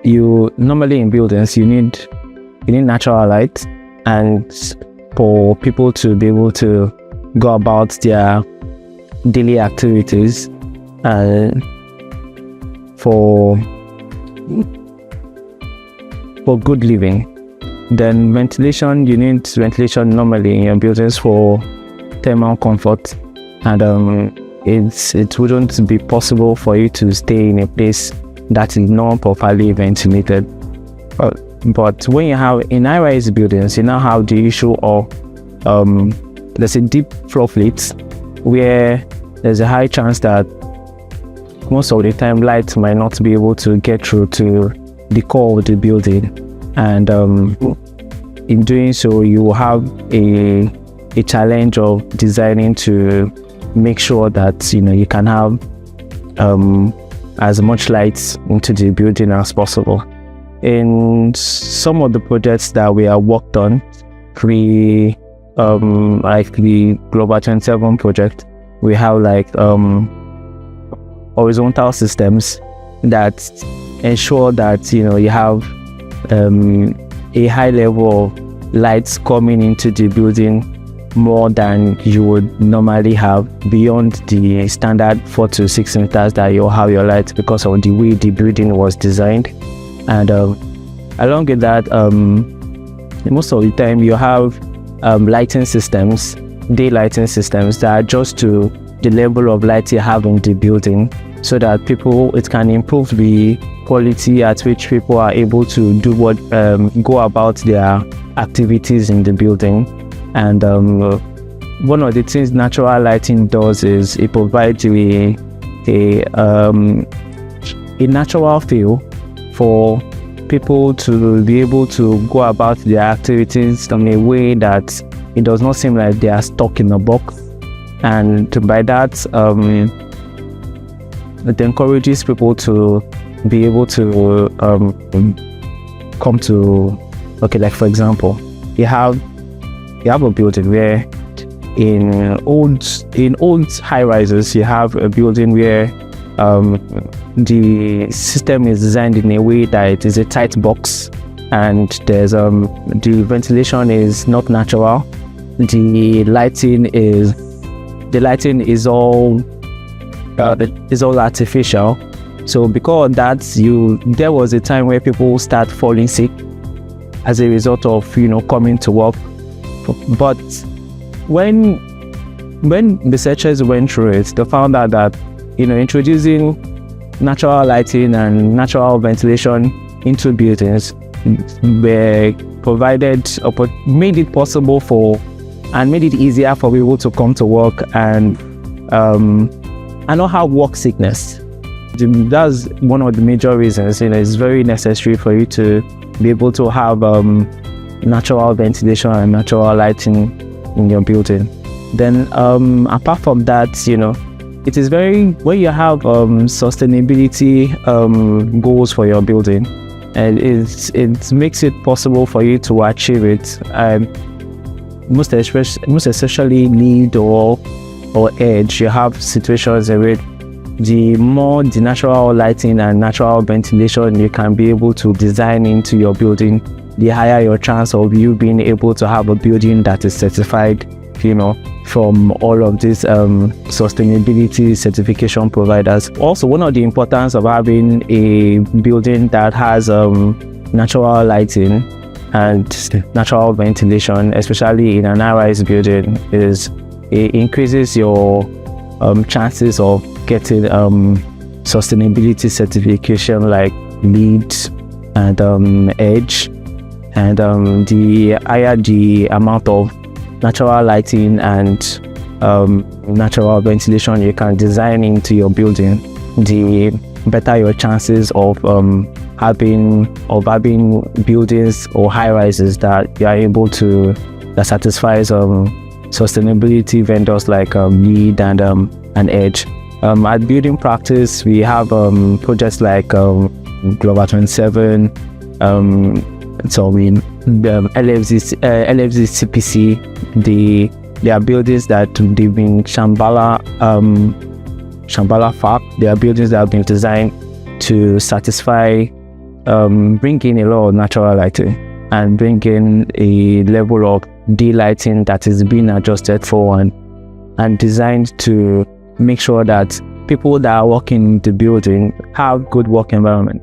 you normally in buildings you need natural light, and for people to be able to go about their daily activities and for good living. Then ventilation, you need ventilation normally in your buildings for thermal comfort, and it wouldn't be possible for you to stay in a place that is not properly ventilated. But when you have in high-rise buildings, you now have the issue of there's a deep floor plate where there's a high chance that most of the time light might not be able to get through to the core of the building, and in doing so you will have a challenge of designing to make sure that you can have as much light into the building as possible. In some of the projects that we have worked on, like the Global 27 project, we have like horizontal systems that ensure that you have a high level of lights coming into the building more than you would normally have beyond the standard 4 to 6 meters that you'll have your lights, because of the way the building was designed. And along with that, most of the time you have lighting systems, day lighting systems that adjust to the level of light you have in the building, so that it can improve the quality at which people are able to do go about their activities in the building. And one of the things natural lighting does is it provides you a natural feel for people to be able to go about their activities in a way that it does not seem like they are stuck in a box. And by that, it encourages people to be able to come to, like for example, you have a building where in old high rises you have a building where the system is designed in a way that it is a tight box, and there's the ventilation is not natural, the lighting is all artificial. So because of that, there was a time where people start falling sick as a result of coming to work. But when researchers went through it, they found out that introducing natural lighting and natural ventilation into buildings made it possible and made it easier for people to come to work and not have work sickness. That's one of the major reasons. It's very necessary for you to be able to have natural ventilation and natural lighting in your building. Then apart from that, it is when you have sustainability goals for your building, and it makes it possible for you to achieve it. Most especially LEED or EDGE, you have situations where the more the natural lighting and natural ventilation you can be able to design into your building, the higher your chance of you being able to have a building that is certified, from all of these sustainability certification providers. Also, one of the importance of having a building that has natural lighting and natural ventilation, especially in an high-rise building, is it increases your chances of getting sustainability certification like LEED and EDGE. And the higher the amount of natural lighting and natural ventilation you can design into your building, the better your chances of having buildings or high rises that you are able to that satisfies sustainability vendors like LEED and EDGE. At Building Practice, we have projects like Global 27, LFZ CPC. They are buildings that they've been Shambhala FAC. They are buildings that have been designed to satisfy bring in a lot of natural lighting and bring in a level of daylighting that is being adjusted for and designed to make sure that people that are working in the building have good work environment.